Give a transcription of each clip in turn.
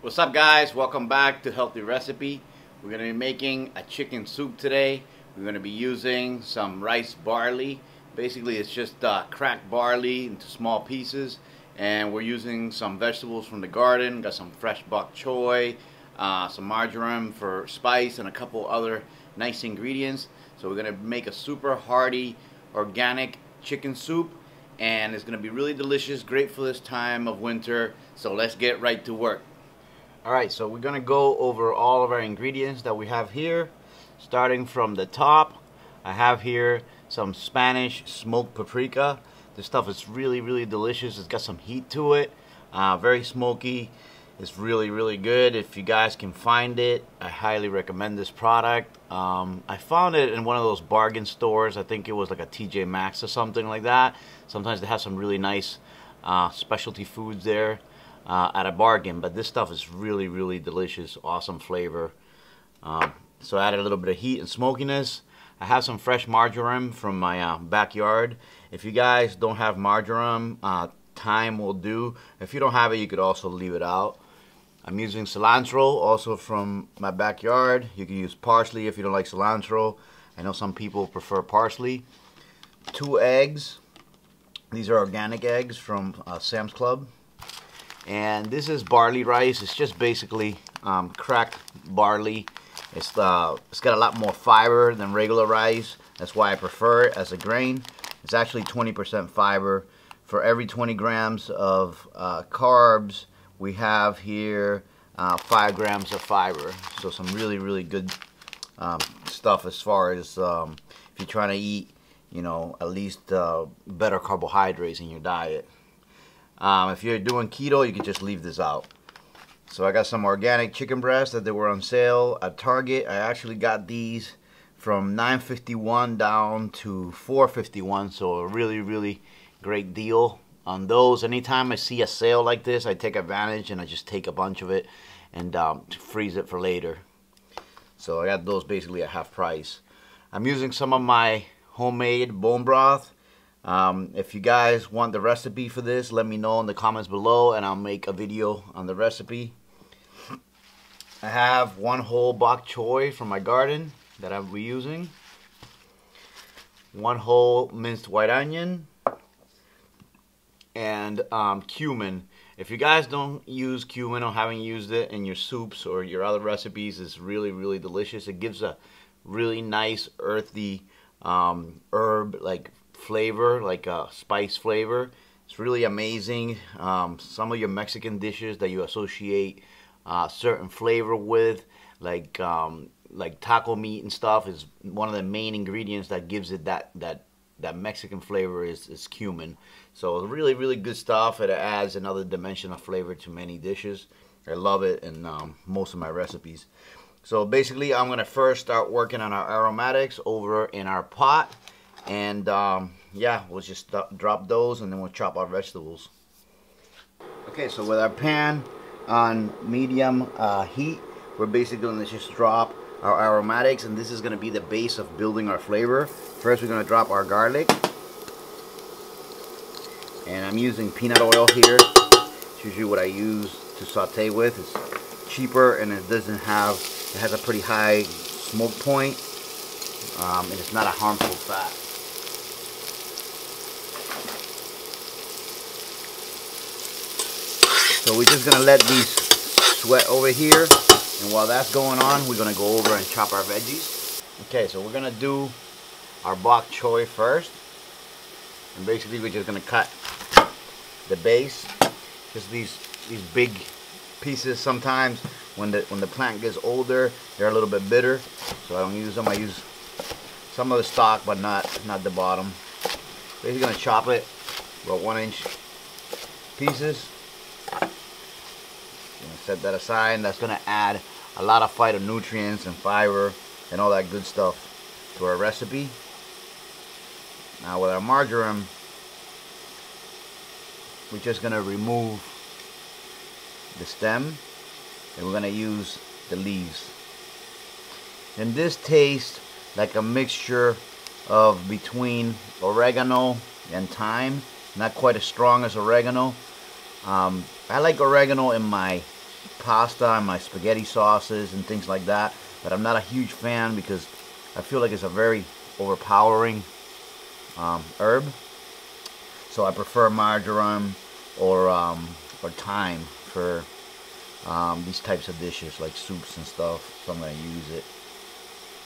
What's up, guys? Welcome back to Healthy Recipe. We're going to be making a chicken soup today. We're going to be using some rice barley. Basically it's just cracked barley into small pieces, and we're using some vegetables from the garden. Got some fresh bok choy, some marjoram for spice, and a couple other nice ingredients. So we're going to make a super hearty organic chicken soup, and it's going to be really delicious, great for this time of winter. So let's get right to work. Alright, so we're going to go over all of our ingredients that we have here. Starting from the top, I have here some Spanish smoked paprika. This stuff is really delicious. It's got some heat to it, very smoky. It's really good. If you guys can find it, I highly recommend this product. I found it in one of those bargain stores. I think it was like a TJ Maxx or something like that. Sometimes they have some really nice specialty foods there at a bargain, but this stuff is really delicious. Awesome flavor. So I added a little bit of heat and smokiness. I have some fresh marjoram from my backyard. If you guys don't have marjoram, thyme will do. If you don't have it, you could also leave it out. I'm using cilantro, also from my backyard. You can use parsley if you don't like cilantro. I know some people prefer parsley. 2 eggs. These are organic eggs from Sam's Club. And this is barley rice. It's just basically cracked barley. It's got a lot more fiber than regular rice. That's why I prefer it as a grain. It's actually 20% fiber. For every 20 grams of carbs, we have here 5 grams of fiber. So some really good stuff as far as if you're trying to eat, you know, at least better carbohydrates in your diet. If you're doing keto, you can just leave this out. So I got some organic chicken breasts that they were on sale at Target. I actually got these from $9.51 down to $4.51, so a really great deal on those. Anytime I see a sale like this, I take advantage and I just take a bunch of it and freeze it for later. So I got those basically at half price. I'm using some of my homemade bone broth. If you guys want the recipe for this, let me know in the comments below and I'll make a video on the recipe. I have 1 whole bok choy from my garden that I'll be using. 1 whole minced white onion. And cumin. If you guys don't use cumin or haven't used it in your soups or your other recipes, it's really delicious. It gives a really nice earthy herb like flavor, like a spice flavor. It's really amazing. Some of your Mexican dishes that you associate certain flavor with, like taco meat and stuff, is one of the main ingredients that gives it that Mexican flavor is cumin. So really good stuff. It adds another dimension of flavor to many dishes. I love it in most of my recipes. So basically I'm gonna first start working on our aromatics over in our pot. And yeah, we'll just drop those and then we'll chop our vegetables. Okay, so with our pan on medium heat, we're basically going to just drop our aromatics, and this is going to be the base of building our flavor. First we're going to drop our garlic. And I'm using peanut oil here. It's usually what I use to saute with. It's cheaper and it has a pretty high smoke point. And it's not a harmful fat. So we're just going to let these sweat over here, and while that's going on, we're going to go over and chop our veggies. Okay, so we're going to do our bok choy first, and basically we're just going to cut the base, just these big pieces. Sometimes when the plant gets older, they're a little bit bitter, so I don't use them. I use some of the stalk, but not the bottom. Basically going to chop it about 1-inch pieces. Set that aside, and that's going to add a lot of phytonutrients and fiber and all that good stuff to our recipe. Now with our marjoram, we're just going to remove the stem and we're going to use the leaves. And this tastes like a mixture of between oregano and thyme. Not quite as strong as oregano. I like oregano in my pasta and my spaghetti sauces and things like that, but I'm not a huge fan because I feel like it's a very overpowering herb. So I prefer marjoram or thyme for these types of dishes like soups and stuff. So I'm going to use it.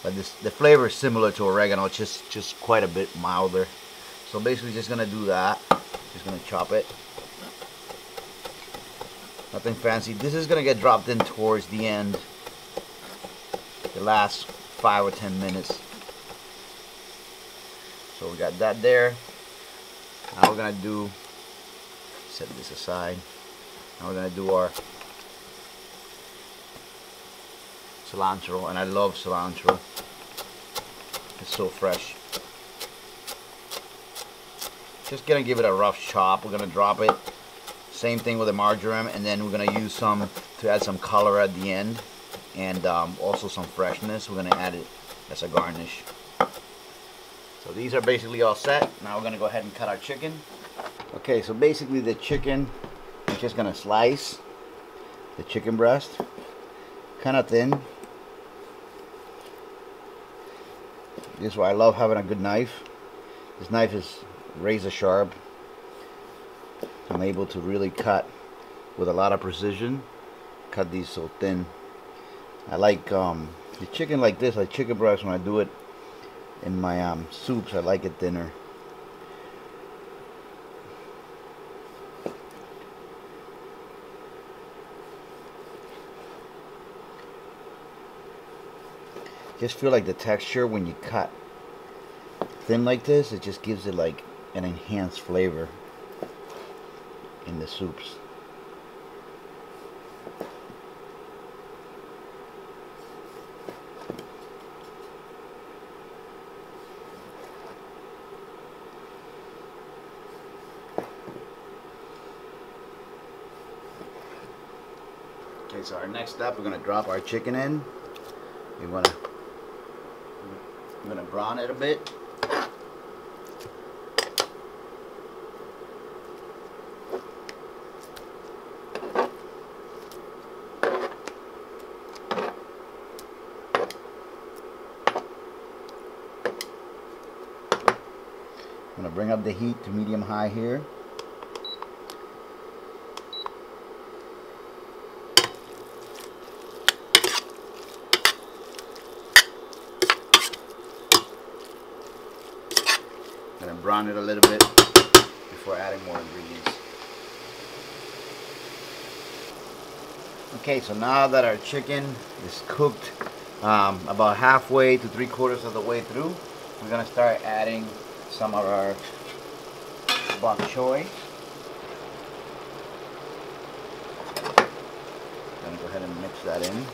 But the flavor is similar to oregano, just quite a bit milder. So basically just going to do that. Just going to chop it. Nothing fancy. This is going to get dropped in towards the end. The last 5 or 10 minutes. So we got that there. Now we're going to do, set this aside. Now we're going to do our cilantro, and I love cilantro. It's so fresh. Just gonna give it a rough chop. We're gonna drop it. Same thing with the marjoram, and then we're gonna use some to add some color at the end, and also some freshness. We're gonna add it as a garnish. So these are basically all set. Now we're gonna go ahead and cut our chicken. Okay, so basically the chicken, I'm just gonna slice the chicken breast, kind of thin. This is why I love having a good knife. This knife is razor sharp. I'm able to really cut with a lot of precision. Cut these so thin. I like the chicken like this, like chicken breast. When I do it in my soups, I like it thinner. Just feel like the texture when you cut thin like this, it just gives it like an enhanced flavor in the soups. Okay, so our next step, we're going to drop our chicken in. We're going to brown it a bit. I'm going to bring up the heat to medium-high here. I'm going to brown it a little bit before adding more ingredients. Okay, so now that our chicken is cooked about halfway to 3/4 of the way through, we're going to start adding some of our bok choy. I'm going to go ahead and mix that in.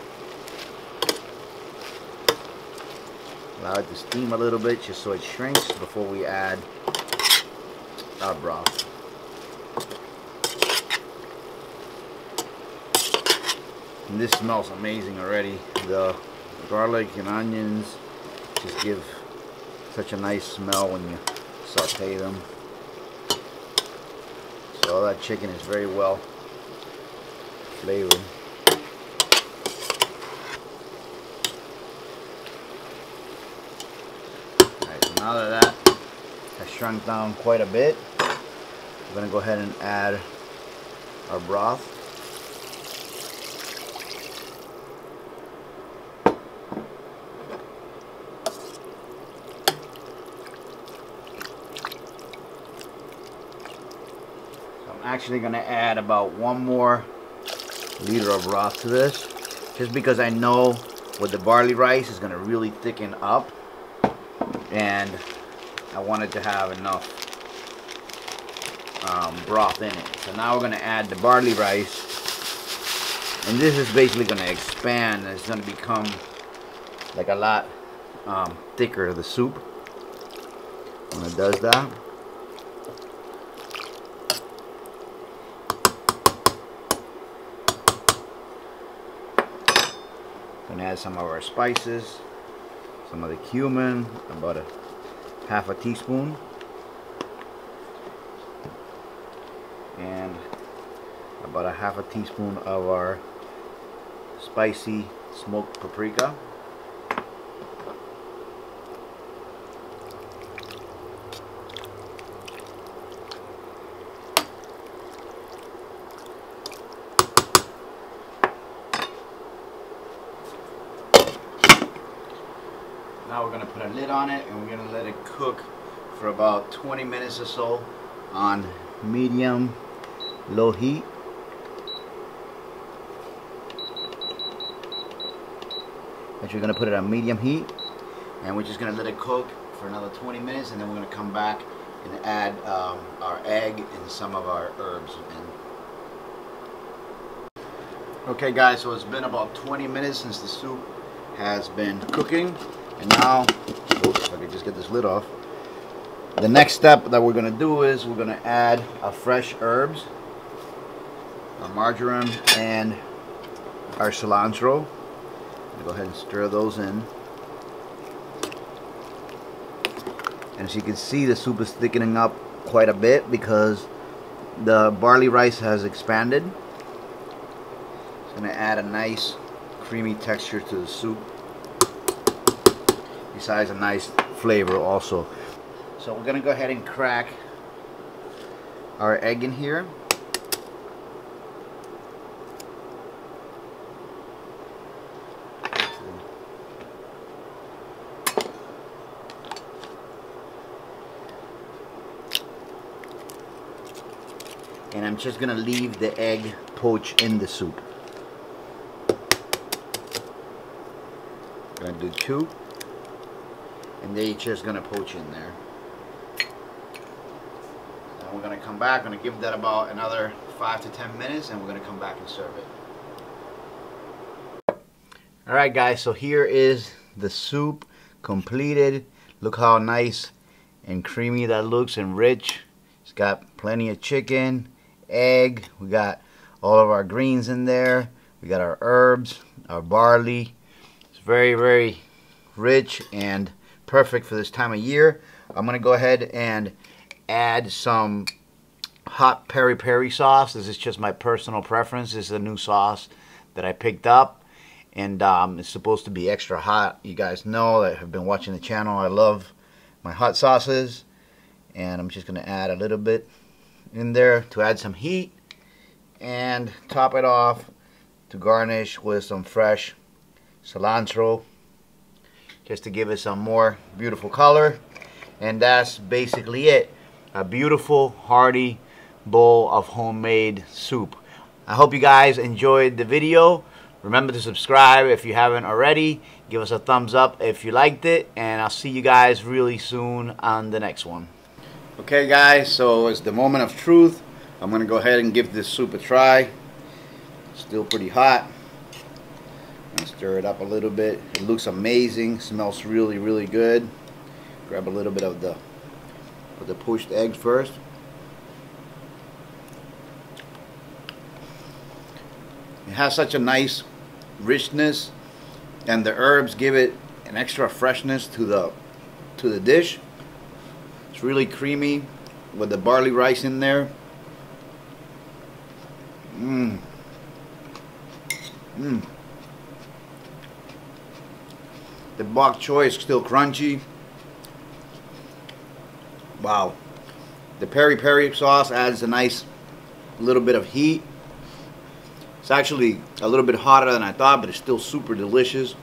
Allow it to steam a little bit just so it shrinks before we add our broth. And this smells amazing already. The garlic and onions just give such a nice smell when you saute them. So all that chicken is very well flavored. Alright, so now that has shrunk down quite a bit, we're going to go ahead and add our broth. Actually going to add about 1 more liter of broth to this, just because I know with the barley rice is going to really thicken up, and I wanted to have enough broth in it. So now we're going to add the barley rice, and this is basically going to expand, and it's going to become like a lot thicker, the soup, when it does that. Gonna add some of our spices, some of the cumin, about half a teaspoon, and about a half a teaspoon of our spicy smoked paprika. Now we're going to put a lid on it and we're going to let it cook for about 20 minutes or so on medium low heat. But you're going to put it on medium heat and we're just going to let it cook for another 20 minutes, and then we're going to come back and add our egg and some of our herbs in. Okay guys, so it's been about 20 minutes since the soup has been cooking. And now, oops, if I could just get this lid off. The next step that we're going to do is we're going to add our fresh herbs, our marjoram, and our cilantro. Go ahead and stir those in. And as you can see, the soup is thickening up quite a bit because the barley rice has expanded. It's going to add a nice creamy texture to the soup, besides a nice flavor also. So we're gonna go ahead and crack our egg in here. And I'm just gonna leave the egg poach in the soup. Gonna do 2. And they're just gonna poach in there. And we're gonna come back, gonna give that about another 5 to 10 minutes, and we're gonna come back and serve it. Alright guys, so here is the soup completed. Look how nice and creamy that looks, and rich. It's got plenty of chicken, egg, we got all of our greens in there, we got our herbs, our barley. It's very, very rich and perfect for this time of year. I'm gonna go ahead and add some hot peri-peri sauce. This is just my personal preference. This is a new sauce that I picked up, and it's supposed to be extra hot. You guys know that have been watching the channel, I love my hot sauces, and I'm just gonna add a little bit in there to add some heat, and top it off to garnish with some fresh cilantro, just to give it some more beautiful color. And that's basically it. A beautiful, hearty bowl of homemade soup. I hope you guys enjoyed the video. Remember to subscribe if you haven't already. Give us a thumbs up if you liked it. And I'll see you guys really soon on the next one. Okay guys, so it's the moment of truth. I'm going to go ahead and give this soup a try. Still pretty hot. And stir it up a little bit. It looks amazing. Smells really, really good. Grab a little bit of the poached eggs first. It has such a nice richness, and the herbs give it an extra freshness to the dish. It's really creamy with the barley rice in there. The bok choy is still crunchy. Wow. The peri-peri sauce adds a nice little bit of heat. It's actually a little bit hotter than I thought, but it's still super delicious.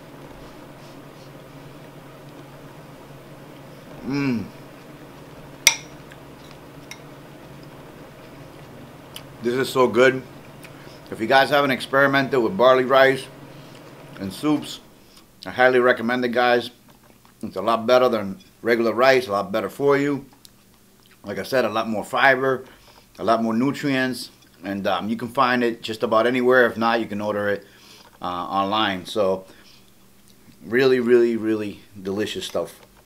This is so good. If you guys haven't experimented with barley rice and soups, I highly recommend it, guys. It's a lot better than regular rice, a lot better for you. Like I said, a lot more fiber, a lot more nutrients, and you can find it just about anywhere. If not, you can order it online. So really, really, really delicious stuff.